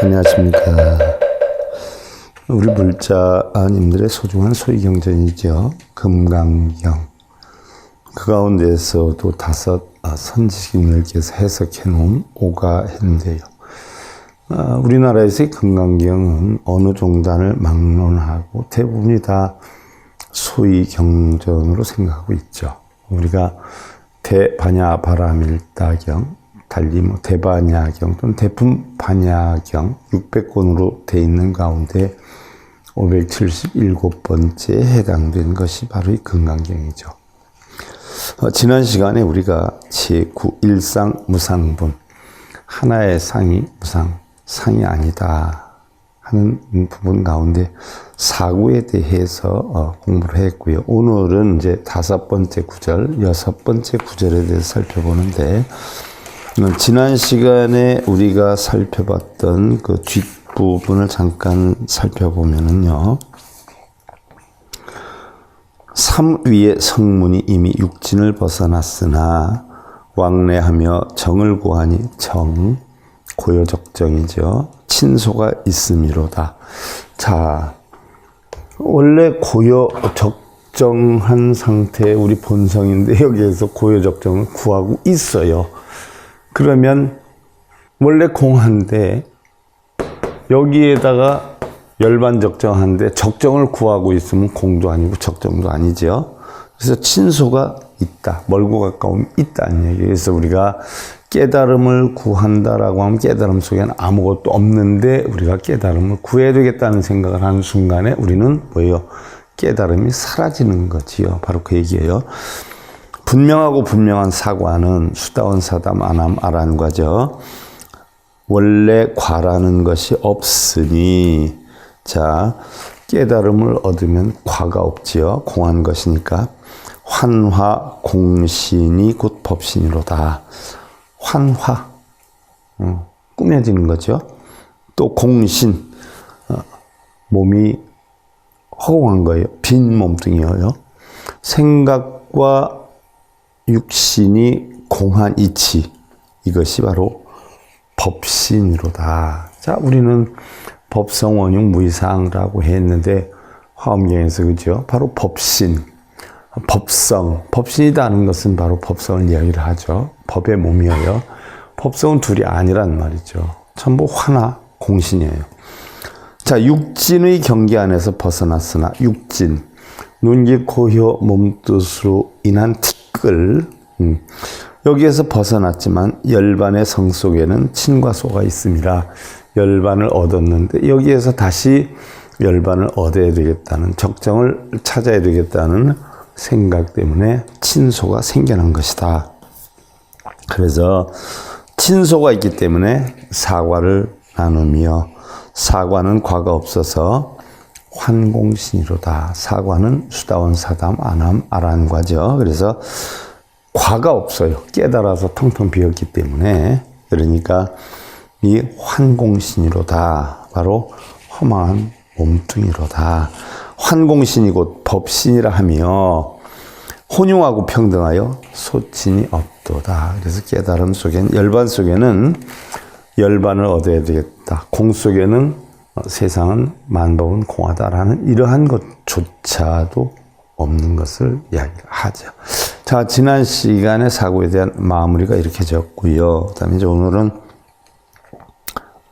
안녕하십니까. 우리 불자님들의 소중한 소위경전이죠. 금강경. 그 가운데서도 다섯 선지식님들께서 해석해 놓은 오가했는데요. 우리나라에서의 금강경은 어느 종단을 막론하고 대부분이 다 소위경전으로 생각하고 있죠. 우리가 대반야바라밀다경, 달리 대반야경 또는 대품반야경 600권으로 되어 있는 가운데 577번째에 해당된 것이 바로 이 금강경이죠. 지난 시간에 우리가 제9 일상무상분, 하나의 상이 무상, 상이 아니다 하는 부분 가운데 사구에 대해서 공부를 했고요. 오늘은 이제 5번째 구절, 6번째 구절에 대해서 살펴보는데, 지난 시간에 우리가 살펴봤던 그 뒷부분을 잠깐 살펴보면은요. 3위의 성문이 이미 육진을 벗어났으나 왕래하며 정을 구하니 정, 고요적정이죠. 친소가 있음이로다. 자, 원래 고요적정한 상태의 우리 본성인데 여기에서 고요적정을 구하고 있어요. 그러면 원래 공한데 여기에다가 열반적정한데 적정을 구하고 있으면 공도 아니고 적정도 아니죠. 그래서 친소가 있다. 멀고 가까움이 있다는 얘기예요. 그래서 우리가 깨달음을 구한다라고 하면 깨달음 속에는 아무것도 없는데 우리가 깨달음을 구해야 되겠다는 생각을 하는 순간에 우리는 뭐예요? 깨달음이 사라지는 거지요. 바로 그 얘기예요. 분명하고 분명한 사과는 수다원 사담 아남 아란과죠. 원래 과라는 것이 없으니, 자, 깨달음을 얻으면 과가 없지요. 공한 것이니까. 환화 공신이 곧 법신이로다. 환화, 꾸며지는 거죠. 또 공신, 몸이 허공한 거예요. 빈 몸뚱이예요. 생각과 육신이 공한 이치, 이것이 바로 법신이로다. 자, 우리는 법성원용 무이상이라고 했는데 화엄경에서 그죠? 바로 법신, 법성, 법신이다는 것은 바로 법성을 이야기를 하죠. 법의 몸이에요. 법성은 둘이 아니란 말이죠. 전부 하나, 공신이에요. 자, 육진의 경계 안에서 벗어났으나 육진, 눈, 귀, 코, 혀, 몸뜻으로 인한 티끌, 여기에서 벗어났지만 열반의 성 속에는 친과 소가 있습니다. 열반을 얻었는데 여기에서 다시 열반을 얻어야 되겠다는, 적정을 찾아야 되겠다는 생각 때문에 친소가 생겨난 것이다. 그래서 친소가 있기 때문에 사과를 나누며, 사과는 과가 없어서 환공신이로다. 사과는 수다원 사담 아남 아란과죠. 그래서 과가 없어요. 깨달아서 텅텅 비었기 때문에. 그러니까 이 환공신이로다. 바로 허망한 몸뚱이로다. 환공신이 곧 법신이라 하며 혼용하고 평등하여 소친이 없도다. 그래서 깨달음 속에는, 열반 속에는 열반을 얻어야 되겠다. 공 속에는 세상은 만법은 공하다라는 이러한 것조차도 없는 것을 이야기하죠. 자, 지난 시간에 사고에 대한 마무리가 이렇게 적고요. 그 다음에 이제 오늘은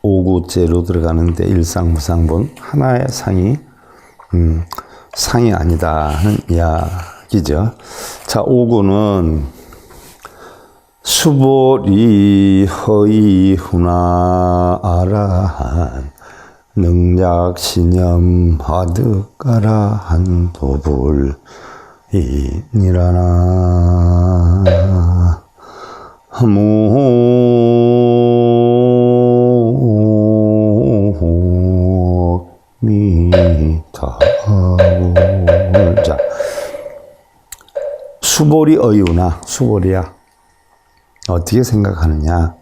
5구째로 들어가는데 일상무상본, 하나의 상이 상이 아니다 하는 이야기죠. 자, 5구는 수보리 허이후나 아라한 능작신념 하득가라한 도불 이니라나 자, 수보리 어이우나, 수보리야 어떻게 생각하느냐.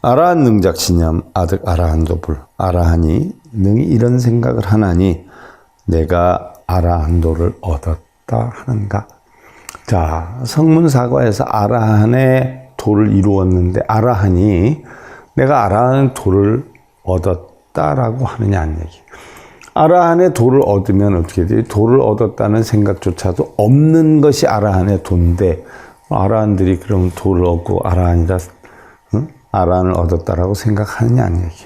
아라한 능작신념 아득 아라한 도불, 아라한이 능히 이런 생각을 하나니 내가 아라한도를 얻었다 하는가. 자, 성문사과에서 아라한의 도를 이루었는데 아라한이 내가 아라한 도를 얻었다라고 하느냐는 얘기. 아라한의 도를 얻으면 어떻게 돼요? 도를 얻었다는 생각조차도 없는 것이 아라한의 도인데 아라한들이 그럼 도를 얻고 아라한이라 아라한을 얻었다라고 생각하느냐는 얘기.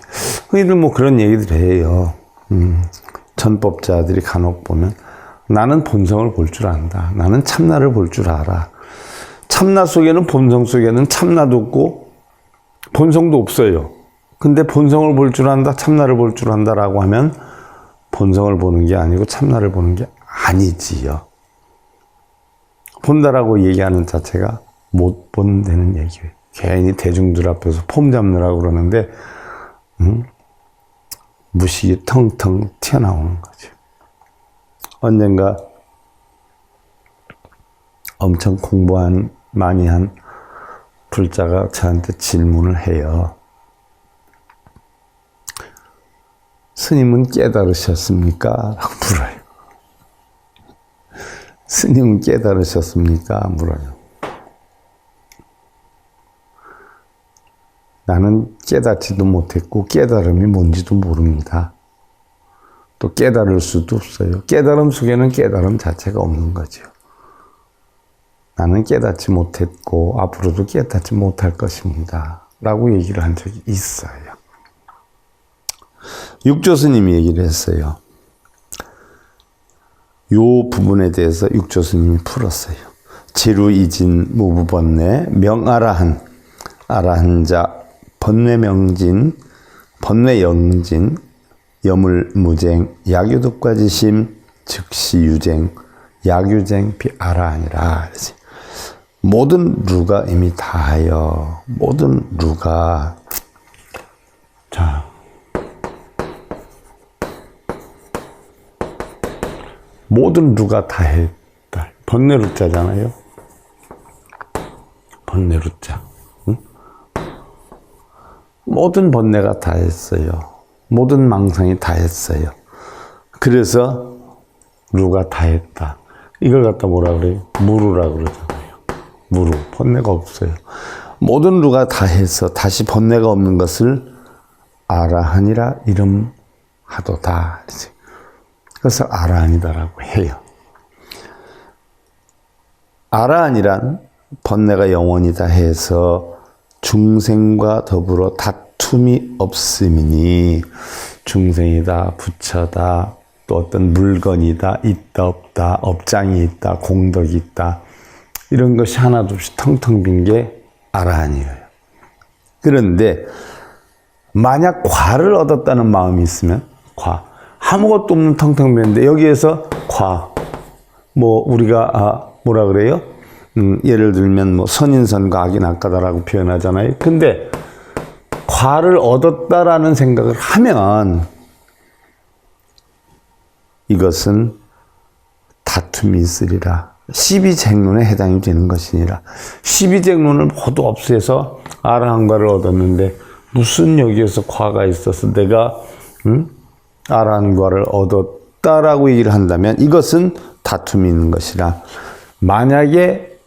흔히들 뭐 그런 얘기들 해요. 전법자들이 간혹 보면 나는 본성을 볼 줄 안다. 나는 참나를 볼 줄 알아. 참나 속에는 본성 속에는 참나도 없고 본성도 없어요. 근데 본성을 볼 줄 안다, 참나를 볼 줄 안다라고 하면 본성을 보는 게 아니고 참나를 보는 게 아니지요. 본다라고 얘기하는 자체가 못 본다는 얘기예요. 괜히 대중들 앞에서 폼 잡느라고 그러는데 무식이 텅텅 튀어나오는 거죠. 언젠가 엄청 많이 한 불자가 저한테 질문을 해요. 스님은 깨달으셨습니까? 라고 물어요. 스님은 깨달으셨습니까? 물어요. 나는 깨닫지도 못했고 깨달음이 뭔지도 모릅니다. 또 깨달을 수도 없어요. 깨달음 속에는 깨달음 자체가 없는 거죠. 나는 깨닫지 못했고 앞으로도 깨닫지 못할 것입니다. 라고 얘기를 한 적이 있어요. 육조스님이 얘기를 했어요. 요 부분에 대해서 육조스님이 풀었어요. 지루이진 무부번뇌 명아라한 아라한자 번뇌명진 번뇌영진 여물무쟁 야규득과지심 즉시유쟁 야규쟁 비아라하니라. 모든 루가 이미 다하여 모든 루가 자 모든 루가 다 했다. 번뇌루자잖아요. 번뇌루자. 응? 모든 번뇌가 다 했어요. 모든 망상이 다 했어요. 그래서 루가 다 했다. 이걸 갖다 뭐라 그래요? 무루라 그러잖아요. 무루. 번뇌가 없어요. 모든 루가 다 해서 다시 번뇌가 없는 것을 아라한이라 이름하도다. 그래서 아라한이다라고 해요. 아라한이란 번뇌가 영원이다 해서 중생과 더불어 다툼이 없음이니 중생이다, 부처다, 또 어떤 물건이다, 있다, 없다, 업장이 있다, 공덕이 있다 이런 것이 하나도 없이 텅텅 빈 게 아라한이에요. 그런데 만약 과를 얻었다는 마음이 있으면 과 아무것도 없는 텅텅 비었는데 여기에서 과 뭐 우리가 뭐라 그래요? 예를 들면 뭐 선인선과 악인악가다라고 표현하잖아요. 근데 과를 얻었다라는 생각을 하면 이것은 다툼이 있으리라. 시비쟁론에 해당이 되는 것이니라. 시비쟁론을 모두 없애서 아라한과를 얻었는데 무슨 여기에서 과가 있어서 내가 아라한과를 얻었다라고 얘기를 한다면 이것은 다툼이 있는 것이라. 만약에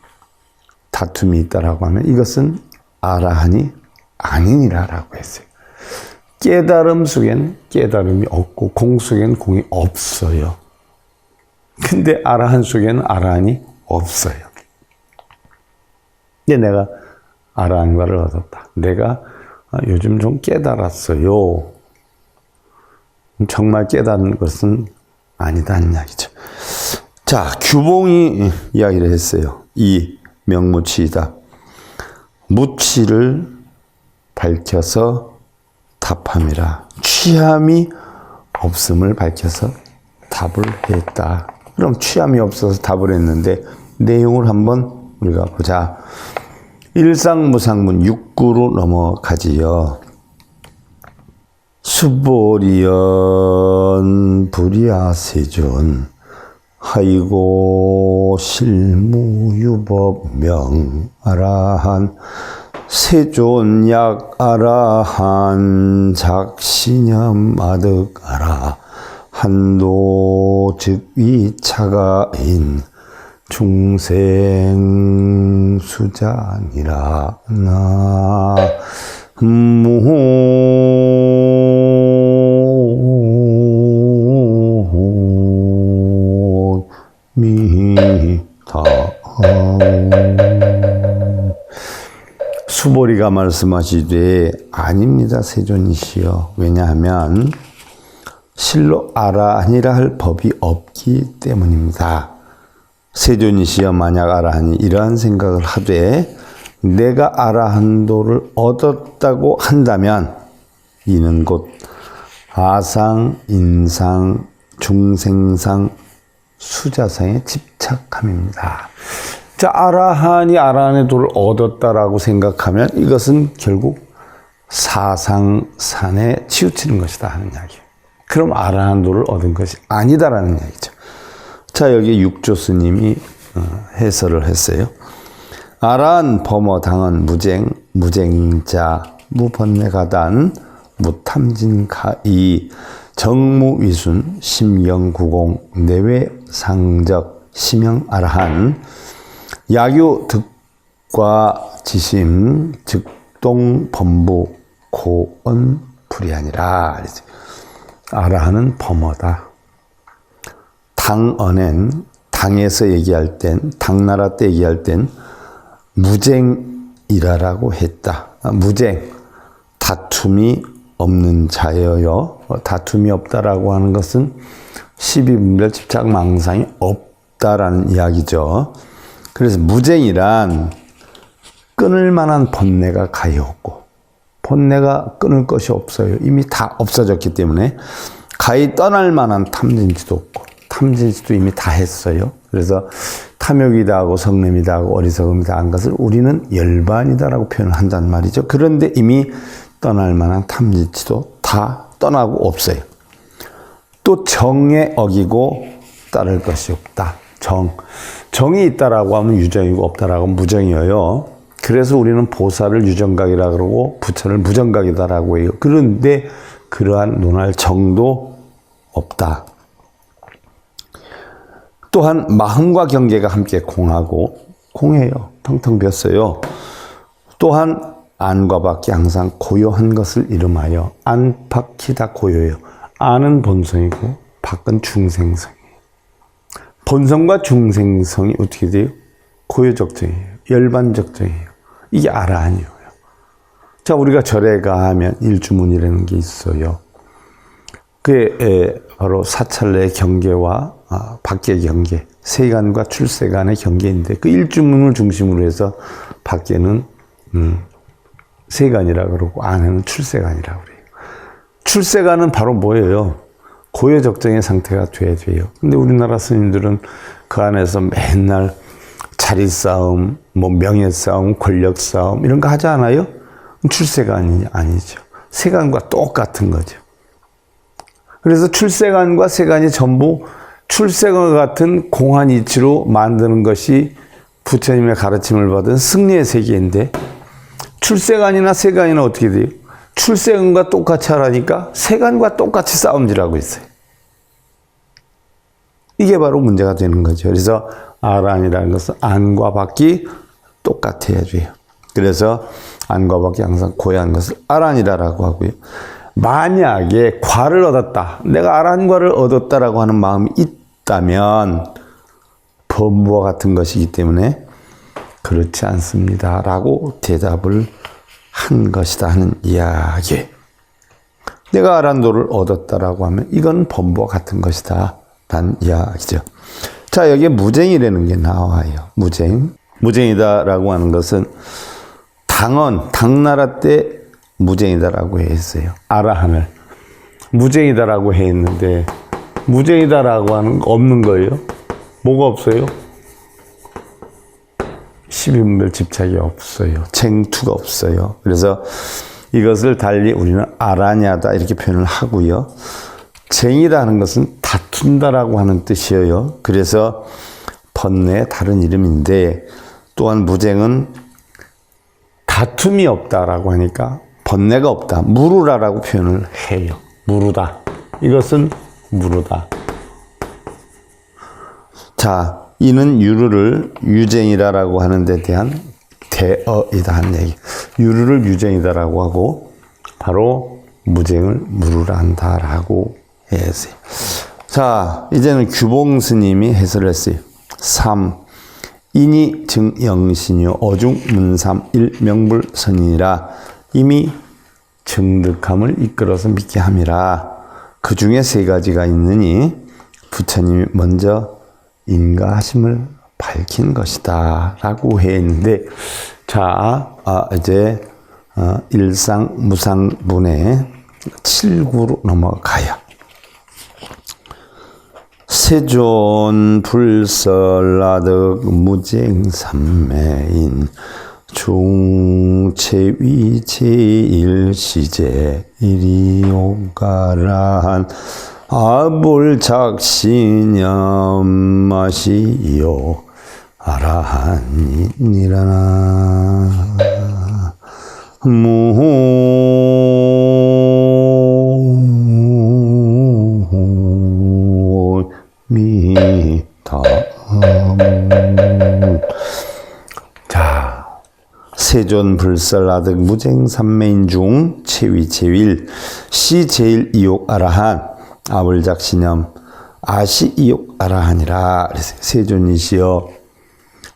다툼이 있다라고 하면 이것은 아라한이 아니니라라고 했어요. 깨달음 속에는 깨달음이 없고 공 속에는 공이 없어요. 근데 아라한 속에는 아라한이 없어요. 근데 내가 아라한과를 얻었다. 내가 요즘 좀 깨달았어요. 정말 깨달은 것은 아니다는 이야기죠. 자, 규봉이 이야기를 했어요. 이 명무치이다. 무치를 밝혀서 답함이라. 취함이 없음을 밝혀서 답을 했다. 그럼 취함이 없어서 답을 했는데 내용을 한번 우리가 보자. 일상무상문 6구로 넘어가지요. 수보리연 불이야세존 하이고 실무유법명 아라한 세존약 아라한 작신염 아득아라 한도 즉위차가인 중생 수장이라 나무 이가 말씀하시되 아닙니다 세존이시여. 왜냐하면 실로 아라하니라 할 법이 없기 때문입니다. 세존이시여 만약 아라하니 이러한 생각을 하되 내가 아라한도를 얻었다고 한다면 이는 곧 아상, 인상, 중생상, 수자상에 집착함입니다. 자, 아라한이 아라한의 도를 얻었다라고 생각하면 이것은 결국 사상산에 치우치는 것이다 하는 이야기예요. 그럼 아라한 도를 얻은 것이 아니다라는 이야기죠. 자, 여기 육조 스님이 해설을 했어요. 아라한 범어 당은 무쟁, 무쟁자, 무번뇌가단, 무탐진가이, 정무위순, 심영구공, 내외상적, 심영아라한, 야교 득과 지심, 즉동 범부, 고언 불이하니라. 아라한은 범어다. 당언엔, 당에서 얘기할 땐, 당나라 때 얘기할 땐 무쟁이라라고 했다. 무쟁, 다툼이 없는 자여요. 다툼이 없다라고 하는 것은 시비분별 집착 망상이 없다라는 이야기죠. 그래서 무쟁이란 끊을 만한 번뇌가 가히 없고, 번뇌가 끊을 것이 없어요. 이미 다 없어졌기 때문에 가히 떠날 만한 탐진치도 없고, 탐진치도 이미 다 했어요. 그래서 탐욕이다 하고 성냄이다 하고 어리석음이다 한 것을 우리는 열반이다라고 표현을 한단 말이죠. 그런데 이미 떠날 만한 탐진치도 다 떠나고 없어요. 또 정에 어기고 따를 것이 없다. 정이 있다라고 하면 유정이고 없다라고 하면 무정이에요. 그래서 우리는 보살을 유정각이라 그러고 부처를 무정각이다라고 해요. 그런데 그러한 논할 정도 없다. 또한 마음과 경계가 함께 공해요. 텅텅 비었어요. 또한 안과 밖이 항상 고요한 것을 이름하여 안, 밖이 다 고요해요. 안은 본성이고 밖은 중생성이에요. 본성과 중생성이 어떻게 돼요? 고요적정이에요. 열반적정이에요. 이게 아라한이에요. 자, 우리가 절에 가하면 일주문이라는 게 있어요. 그게 바로 사찰내의 경계와 밖의 경계, 세간과 출세간의 경계인데 그 일주문을 중심으로 해서 밖에는 세간이라 그러고 안에는 출세간이라고 그래요. 출세간은 바로 뭐예요? 고요적정의 상태가 돼야 돼요. 근데 우리나라 스님들은 그 안에서 맨날 자리싸움, 명예싸움, 권력싸움 이런 거 하지 않아요? 출세간이 아니죠. 세간과 똑같은 거죠. 그래서 출세간과 세간이 전부 출세간과 같은 공한 이치로 만드는 것이 부처님의 가르침을 받은 승리의 세계인데 출세간이나 세간이나 어떻게 돼요? 출세간과 똑같이 하라니까 세간과 똑같이 싸움질하고 있어요. 이게 바로 문제가 되는 거죠. 그래서 아라한이라는 것은 안과 밖이 똑같아야 돼요. 그래서 안과 밖이 항상 고요한 것을 아라한이라고 하고요. 만약에 과를 얻었다, 내가 아라한과를 얻었다라고 하는 마음이 있다면 범부와 같은 것이기 때문에 그렇지 않습니다 라고 대답을 한 것이다 하는 이야기. 내가 아라한도를 얻었다라고 하면 이건 범부와 같은 것이다 라는 이야기죠. 자, 여기에 무쟁이라는 게 나와요. 무쟁이다라고 하는 것은 당나라 때 무쟁이다라고 했어요. 아라한을 무쟁이다라고 했는데 무쟁이다라고 하는 거 없는 거예요. 뭐가 없어요? 십인별 집착이 없어요. 쟁투가 없어요. 그래서 이것을 달리 우리는 아라냐다 이렇게 표현을 하고요. 쟁이라는 것은 다툰다라고 하는 뜻이에요. 그래서 번뇌의 다른 이름인데 또한 무쟁은 다툼이 없다라고 하니까 번뇌가 없다. 무루라라고 표현을 해요. 무루다. 이것은 무루다. 자, 이는 유루를 유쟁이라고 하는 데 대한 대어이다 하는 얘기. 유루를 유쟁이다라고 하고 바로 무쟁을 무루라 한다라고 했어요. 자, 이제는 규봉 스님이 해설을 했어요. 3. 인이 증영신이요 어중 문삼 일명불선이니라. 이미 정득함을 이끌어서 믿게 함이라. 그 중에 세 가지가 있느니 부처님이 먼저 인가하심을 밝힌 것이다 라고 했는데, 자, 이제 일상무상분의 7구로 넘어가요. 세존 불설라득 무쟁삼매인 중체위 제일시제 이리오가란 아불작신염마시요 아라한이니라나. 자, 세존 불설라득 무쟁삼매인 중 체위 제일 시 제일 이욕 아라한 아불작신염 아시 이욕 아라한이라. 세존이시여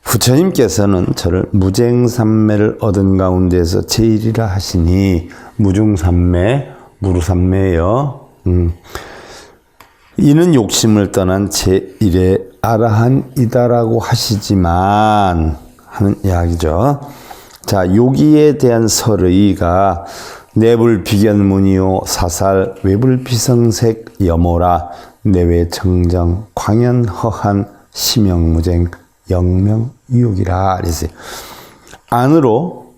부처님께서는 저를 무쟁삼매를 얻은 가운데서 제일이라 하시니, 무중삼매 무루삼매요. 이는 욕심을 떠난 제1의 아라한이다라고 하시지만 하는 이야기죠. 자, 요기에 대한 설의가 내불비견문이요 사살 외불비성색 여모라 내외 청정 광연허한 심영무쟁 영명유욕이라 그랬어요. 안으로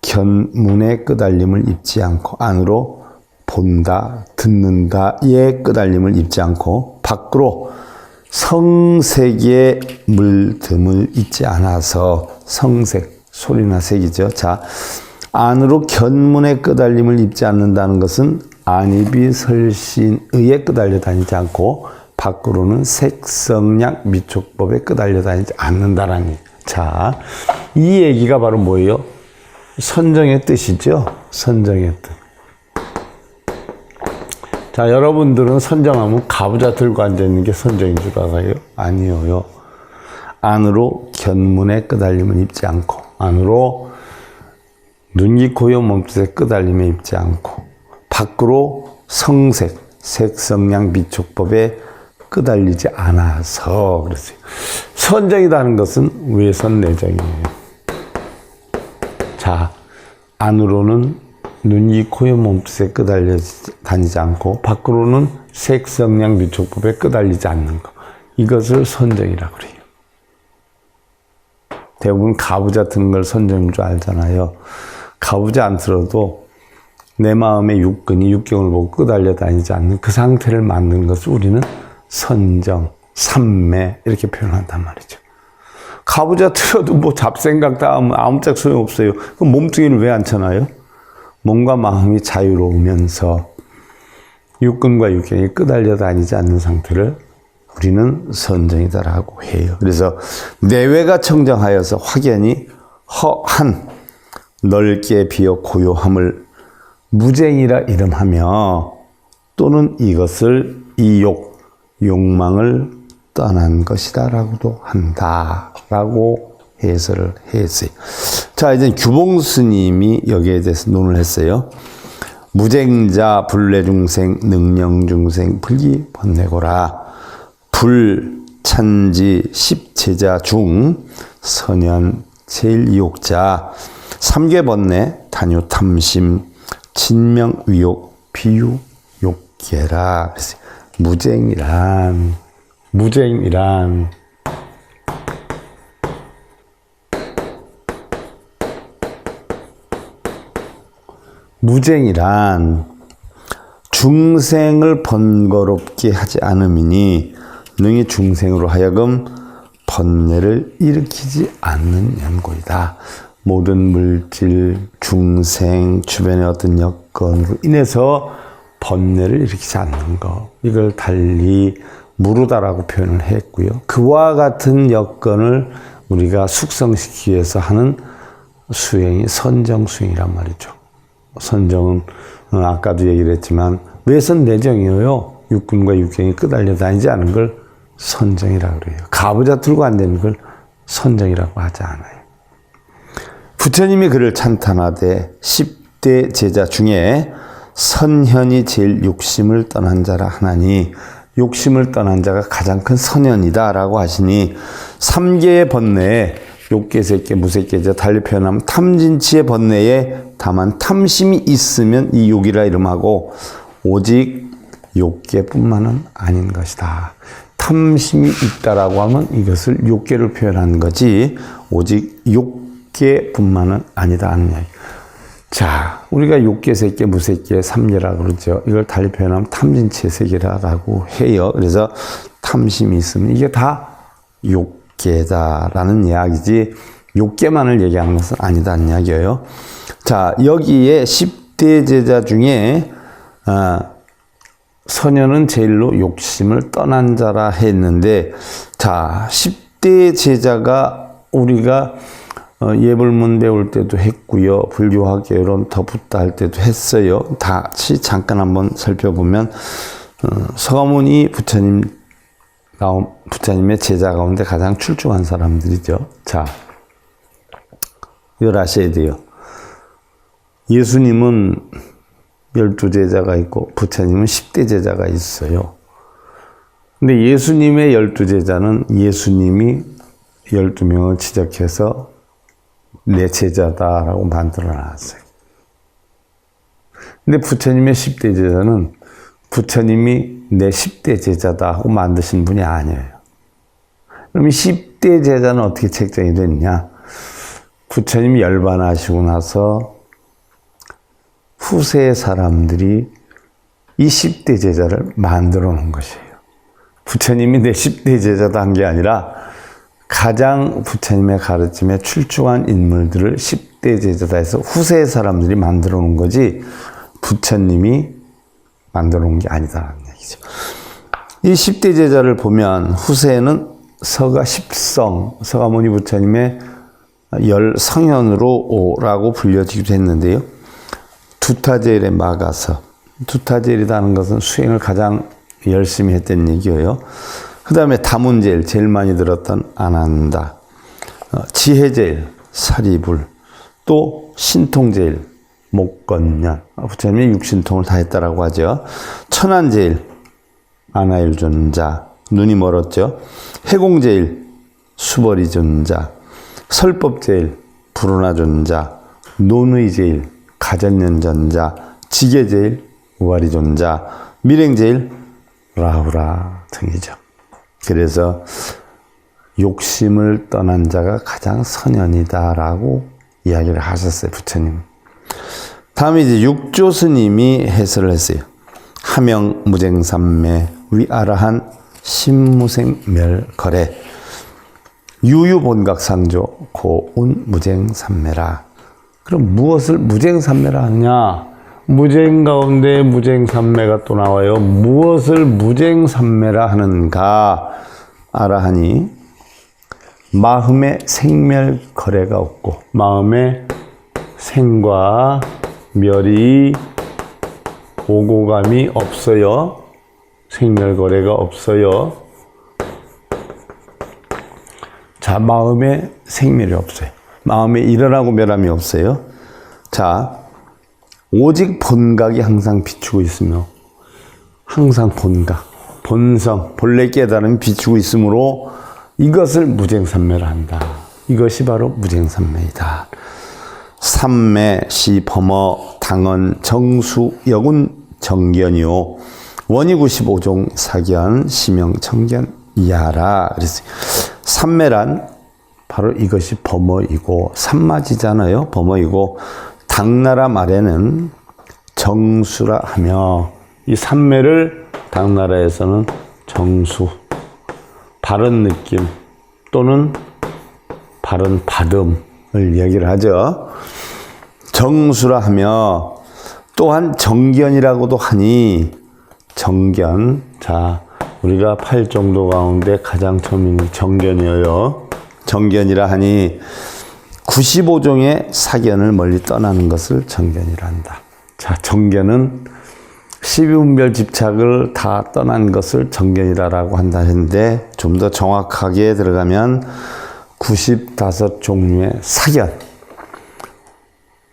견문의 끄달림을 입지 않고, 안으로 본다, 듣는다의 끄달림을 입지 않고, 밖으로 성색의 물듦을 잊지 않아서, 성색, 소리나 색이죠. 자, 안으로 견문의 끄달림을 입지 않는다는 것은 안입이 설신의에 끄달려 다니지 않고, 밖으로는 색성량 미촉법에 끄달려 다니지 않는다라니. 자, 이 얘기가 바로 뭐예요? 선정의 뜻이죠. 선정의 뜻. 자, 여러분들은 선정하면 가부좌 들고 앉아있는 게 선정인 줄 알아요? 아니에요. 안으로 견문에 끄달림을 입지 않고, 안으로 눈, 코, 여, 몸짓에 끄달림에 입지 않고, 밖으로 성색, 색성량 미촉법에 끄달리지 않아서 그랬어요. 선정이라는 것은 외선 내정이에요. 자, 안으로는 눈, 코, 여, 몸짓에 끄달려 다니지 않고, 밖으로는 색성량 미촉법에 끄달리지 않는 것. 이것을 선정이라고 그래요. 대부분 가부좌 든 걸 선정인 줄 알잖아요. 가부좌 안 들어도 내 마음의 육근이 육경을 보고 끄달려 다니지 않는 그 상태를 만든 것을 우리는 선정, 삼매 이렇게 표현한단 말이죠. 가부좌 틀어도 뭐 잡생각 다 하면 아무짝 소용없어요. 그럼 몸뚱이를 왜 안 쳐놔요? 몸과 마음이 자유로우면서 육근과 육경이 끄달려 다니지 않는 상태를 우리는 선정이다라고 해요. 그래서 내외가 청정하여서 확연히 허한 넓게 비어 고요함을 무쟁이라 이름하며, 또는 이것을 이 욕망을 떠난 것이다라고도 한다라고 해설을 했어요. 자, 이제 규봉 스님이 여기에 대해서 논을 했어요. 무쟁자 불내중생 능령중생 불기번내고라. 불찬지 십제자 중 선현 제일이욕자 삼계번내 단유탐심 진명위욕 비유욕계라. 무쟁이란 중생을 번거롭게 하지 않음이니 능히 중생으로 하여금 번뇌를 일으키지 않는 연고이다. 모든 물질, 중생, 주변의 어떤 여건으로 인해서 번뇌를 일으키지 않는 것, 이걸 달리 무르다라고 표현을 했고요. 그와 같은 여건을 우리가 숙성시키기 위해서 하는 수행이 선정수행이란 말이죠. 선정은 아까도 얘기를 했지만 외선 내정이에요. 육군과 육경이 끄달려 다니지 않은 걸 선정이라고 그래요. 가부좌 들고 안 되는 걸 선정이라고 하지 않아요. 부처님이 그를 찬탄하되 10대 제자 중에 선현이 제일 욕심을 떠난 자라 하나니 욕심을 떠난 자가 가장 큰 선현이다 라고 하시니 3개의 번뇌에 욕계, 색계, 무색계자 달리 표현하면 탐진치의 번뇌에 다만 탐심이 있으면 이 욕이라 이름하고 오직 욕계뿐만은 아닌 것이다. 탐심이 있다라고 하면 이것을 욕계를 표현하는 거지 오직 욕계뿐만은 아니다 하는 이야기. 자, 우리가 욕계, 색계, 무색계, 삼계라 그러죠. 이걸 달리 표현하면 탐진치의 세계라고 해요. 그래서 탐심이 있으면 이게 다 욕계다라는 이야기지 욕계만을 얘기하는 것은 아니다는 이야기예요. 자, 여기에 10대 제자 중에 선현은 제일로 욕심을 떠난 자라 했는데, 자, 10대 제자가 우리가 예불문 배울 때도 했고요. 불교학개론 더 붙다 할 때도 했어요. 다시 잠깐 한번 살펴보면 서가모니 부처님의 제자 가운데 가장 출중한 사람들이죠. 자, 이걸 아셔야 돼요. 예수님은 12제자가 있고 부처님은 10대 제자가 있어요. 근데 예수님의 12제자는 예수님이 12명을 지적해서 내 제자다라고 만들어 놨어요. 근데 부처님의 10대 제자는 부처님이 내 10대 제자다 하고 만드신 분이 아니에요. 그럼 이 10대 제자는 어떻게 책정이 됐냐? 부처님이 열반하시고 나서 후세 사람들이 이 10대 제자를 만들어 놓은 것이에요. 부처님이 내 10대 제자다 한 게 아니라 가장 부처님의 가르침에 출중한 인물들을 10대 제자다 해서 후세 사람들이 만들어 놓은 거지 부처님이 만들어 놓은 게 아니다라는 얘기죠. 이 10대 제자를 보면 후세에는 서가 10성, 서가모니 부처님의 열성현으로라고 불려지기도 했는데요. 두타제일의 마가서, 두타제일이라는 것은 수행을 가장 열심히 했던 얘기예요. 그 다음에 다문제일, 제일 많이 들었던 아난다, 지혜제일, 사리불, 또 신통제일, 목건년, 부처님이 육신통을 다 했다라고 하죠. 천안제일, 아나일존자, 눈이 멀었죠. 해공제일, 수벌이존자, 설법제일, 불운하존자, 논의제일, 가전연전자, 지계제일, 우아리존자, 밀행제일, 라후라 등이죠. 그래서 욕심을 떠난 자가 가장 선현이다라고 이야기를 하셨어요, 부처님. 다음에 이제 육조 스님이 해설을 했어요. 하명 무쟁삼매 위아라한 신무생멸거래 유유본각상조 고운 무쟁삼매라. 그럼 무엇을 무쟁삼매라 하느냐? 무쟁 가운데 무쟁삼매가 또 나와요. 무엇을 무쟁삼매라 하는가? 아라하니 마음에 생멸거래가 없고 마음에 생과 멸이 오고감이 없어요. 생멸거래가 없어요. 자, 마음에 생멸이 없어요. 마음에 일어나고 멸함이 없어요. 자, 오직 본각이 항상 비추고 있으며 항상 본각, 본성, 본래 깨달음이 비추고 있으므로 이것을 무쟁삼매라 한다. 이것이 바로 무쟁삼매이다. 삼매, 시, 범어, 당언, 정수, 여군, 정견이요. 원이 95종, 사견, 시명, 청견, 이하라. 그랬어요. 삼매란 바로 이것이 범어이고, 삼마지잖아요. 범어이고, 당나라 말에는 정수라 하며, 이 삼매를 당나라에서는 정수, 바른 느낌 또는 바른 받음을 얘기를 하죠. 정수라 하며 또한 정견이라고도 하니 정견, 자, 우리가 8정도 가운데 가장 처음 있는 정견이에요. 정견이라 하니 95종의 사견을 멀리 떠나는 것을 정견이라 한다. 자, 정견은 12분별 집착을 다 떠난 것을 정견이라고 한다 했는데 좀 더 정확하게 들어가면 95종류의 사견,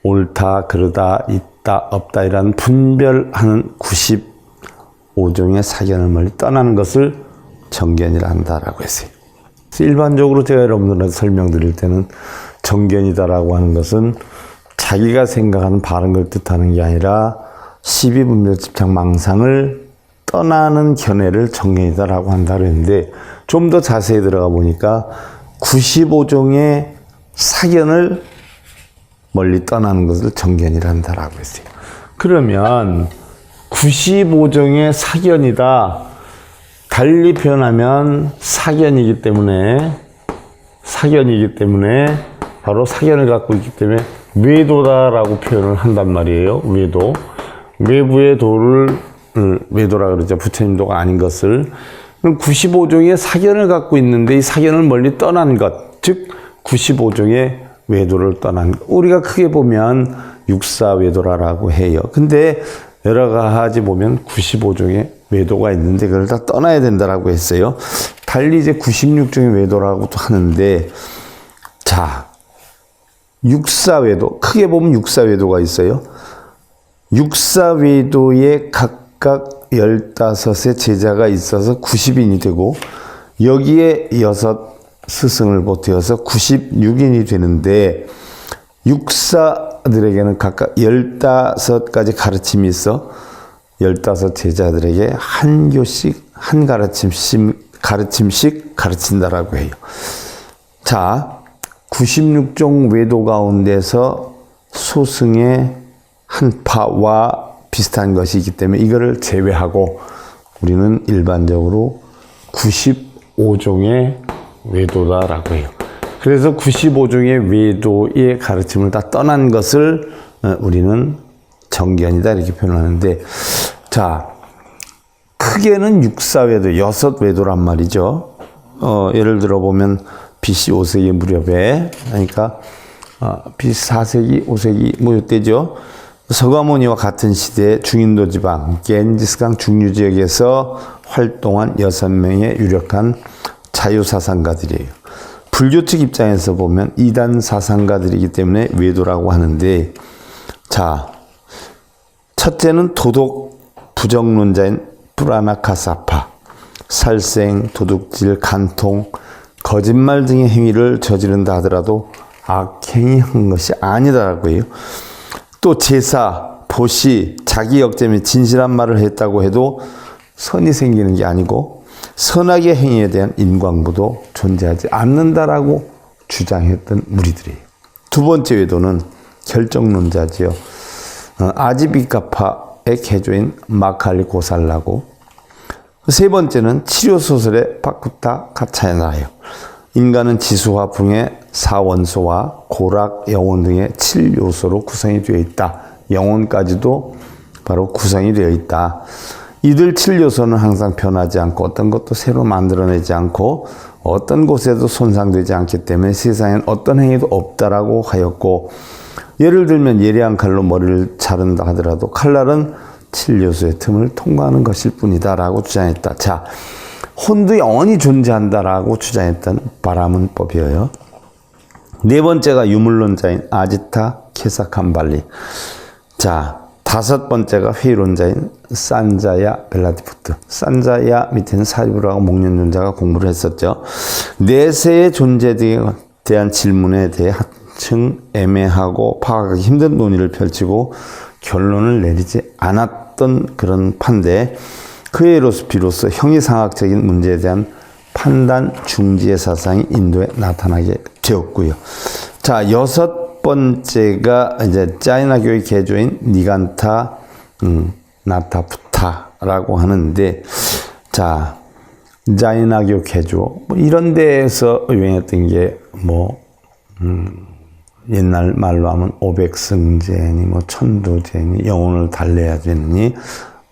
옳다, 그르다, 있다, 없다 이런 분별하는 95종의 사견을 멀리 떠나는 것을 정견이라 한다라고 했어요. 일반적으로 제가 여러분들한테 설명드릴 때는 정견이다라고 하는 것은 자기가 생각하는 바른 걸 뜻하는 게 아니라 시비분별 집착 망상을 떠나는 견해를 정견이다라고 한다고 했는데, 좀 더 자세히 들어가 보니까 95종의 사견을 멀리 떠나는 것을 정견이라 한다라고 했어요. 그러면 95종의 사견이다, 달리 표현하면 사견이기 때문에 바로 사견을 갖고 있기 때문에 외도다라고 표현을 한단 말이에요. 외도. 외부의 도를 외도라 그러죠. 부처님 도가 아닌 것을. 95종의 사견을 갖고 있는데 이 사견을 멀리 떠난 것, 즉 95종의 외도를 떠난 것. 우리가 크게 보면 육사외도라고 해요. 근데 여러 가지 보면 95종의 외도가 있는데 그걸 다 떠나야 된다라고 했어요. 달리 이제 96종의 외도라고도 하는데, 자, 육사외도, 크게 보면 육사외도가 있어요. 육사외도에 각각 15의 제자가 있어서 90인이 되고, 여기에 6 스승을 보태어서 96인이 되는데, 육사들에게는 각각 15가지 가르침이 있어 15 제자들에게 한 교씩, 한 가르침씩 가르친다라고 해요. 자, 96종 외도 가운데서 소승의 한파와 비슷한 것이 있기 때문에 이거를 제외하고 우리는 일반적으로 95종의 외도다라고 해요. 그래서 95종의 외도의 가르침을 다 떠난 것을 우리는 정견이다 이렇게 표현하는데, 자, 크게는 육사외도, 6외도란 말이죠. 예를 들어 보면 BC 5세기 무렵에, 그러니까 BC 4세기, 5세기 뭐 이때죠. 서가모니와 같은 시대에 중인도 지방, 겐지스강 중류 지역에서 활동한 6명의 유력한 자유사상가들이에요. 불교 측 입장에서 보면 이단 사상가들이기 때문에 외도라고 하는데, 자, 첫째는 도덕 부정론자인 프라나카사파, 살생, 도둑질, 간통, 거짓말 등의 행위를 저지른다 하더라도 악행한 것이 아니다라고 해요. 또 제사, 보시, 자기 역점에 진실한 말을 했다고 해도 선이 생기는 게 아니고 선악의 행위에 대한 인광부도 존재하지 않는다라고 주장했던 무리들이에요. 두 번째 외도는 결정론자지요. 아지비카파의 개조인 마칼리 고살라고, 세 번째는 치료소설의 바쿠타 카차야나예요. 인간은 지수와 붕의 4원소와 고락, 영혼 등의 7요소로 구성이 되어 있다. 영혼까지도 바로 구성이 되어 있다. 이들 7요소는 항상 변하지 않고 어떤 것도 새로 만들어내지 않고 어떤 곳에도 손상되지 않기 때문에 세상엔 어떤 행위도 없다라고 하였고, 예를 들면 예리한 칼로 머리를 자른다 하더라도 칼날은 7요소의 틈을 통과하는 것일 뿐이다 라고 주장했다. 자, 혼도 영원히 존재한다라고 주장했던 바라문법이에요. 네 번째가 유물론자인 아지타 케사캄발리. 자, 다섯 번째가 회의론자인 산자야 벨라디푸트. 산자야 밑에는 사리부라고 목련론자가 공부를 했었죠. 내세의 존재에 대한 질문에 대해 한층 애매하고 파악하기 힘든 논의를 펼치고 결론을 내리지 않았던 그런 판데, 그에로서 비로소 형이상학적인 문제에 대한 판단 중지의 사상이 인도에 나타나게 되었고요. 자, 여섯 번째가 이제 짜이나교의 개조인 니간타 나타푸타라고 하는데, 자, 짜이나교 개조 뭐 이런 데에서 유행했던 게 뭐 옛날 말로 하면 오백승제니 뭐 천도제니 영혼을 달래야 되니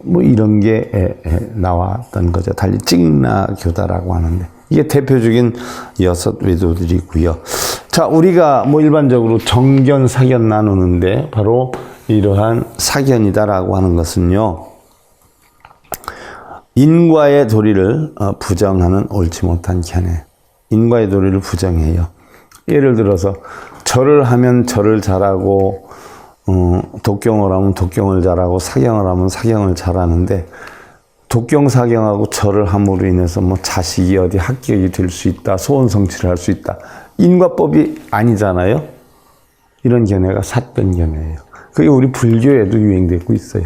뭐 이런 게 나왔던 거죠. 달리 찍나교다라고 하는데 이게 대표적인 여섯 외도들이고요. 자, 우리가 뭐 일반적으로 정견, 사견 나누는데 바로 이러한 사견이다라고 하는 것은요, 인과의 도리를 부정하는 옳지 못한 견해. 인과의 도리를 부정해요. 예를 들어서 절을 하면 절을 잘하고 독경을 하면 독경을 잘하고 사경을 하면 사경을 잘하는데 독경 사경하고 절을 함으로 인해서 뭐 자식이 어디 합격이 될 수 있다, 소원 성취를 할 수 있다. 인과법이 아니잖아요. 이런 견해가 삿된 견해예요. 그게 우리 불교에도 유행되고 있어요.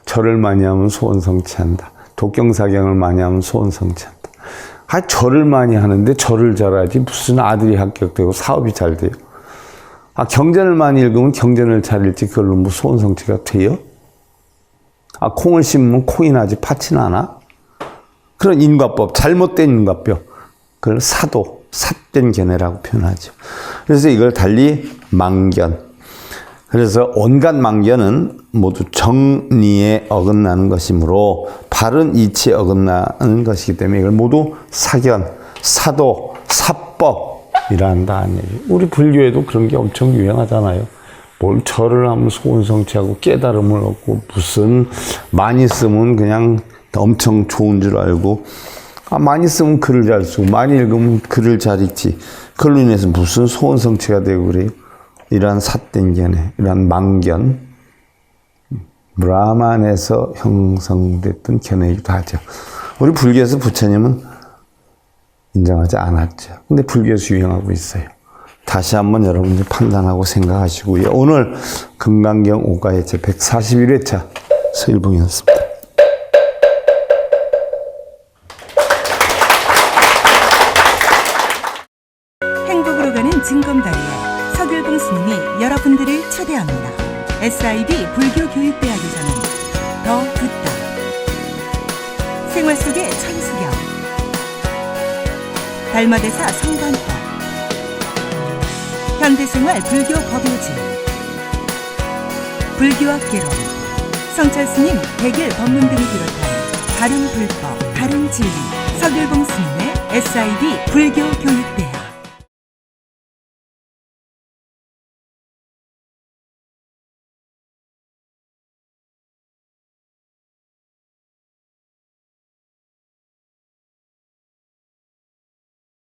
절을 많이 하면 소원 성취한다. 독경 사경을 많이 하면 소원 성취한다. 절을 많이 하는데 절을 잘하지 무슨 아들이 합격되고 사업이 잘 돼요. 경전을 많이 읽으면 경전을 잘 읽지 그걸로 뭐 소원 성취가 돼요? 콩을 심으면 콩이 나지 팥이 나나? 그런 인과법, 잘못된 인과법. 그걸 사도, 삿된 견해라고 표현하죠. 그래서 이걸 달리 망견. 그래서 온갖 망견은 모두 정리에 어긋나는 것이므로 바른 이치에 어긋나는 것이기 때문에 이걸 모두 사견, 사도, 사법이라 한다는 얘기. 우리 불교에도 그런 게 엄청 유행하잖아요. 뭘 절을 하면 소원 성취하고 깨달음을 얻고 무슨 많이 쓰면 그냥 엄청 좋은 줄 알고 많이 쓰면 글을 잘 쓰고 많이 읽으면 글을 잘 읽지. 그걸로 인해서 무슨 소원 성취가 되고 그래요. 이러한 삿된 견해, 이러한 망견, 브라만에서 형성됐던 견해이기도 하죠. 우리 불교에서 부처님은 인정하지 않았죠. 근데 불교에서 유행하고 있어요. 다시 한번 여러분들 판단하고 생각하시고요. 오늘 금강경 5가의 제 141회차 서일봉이었습니다. 행복으로 가는 징검다리에 서길봉 스님이 여러분들을 초대합니다. SIB 불교교육대학에서는 더 듣다, 생활 속의 천수경, 달마대사 성관법, 현대생활 불교 법요지, 불교학개론, 성찰스님 백일 법문 등을 비롯한 다른 불법, 다른 진리, 서길봉 스님의 SIB 불교교육대학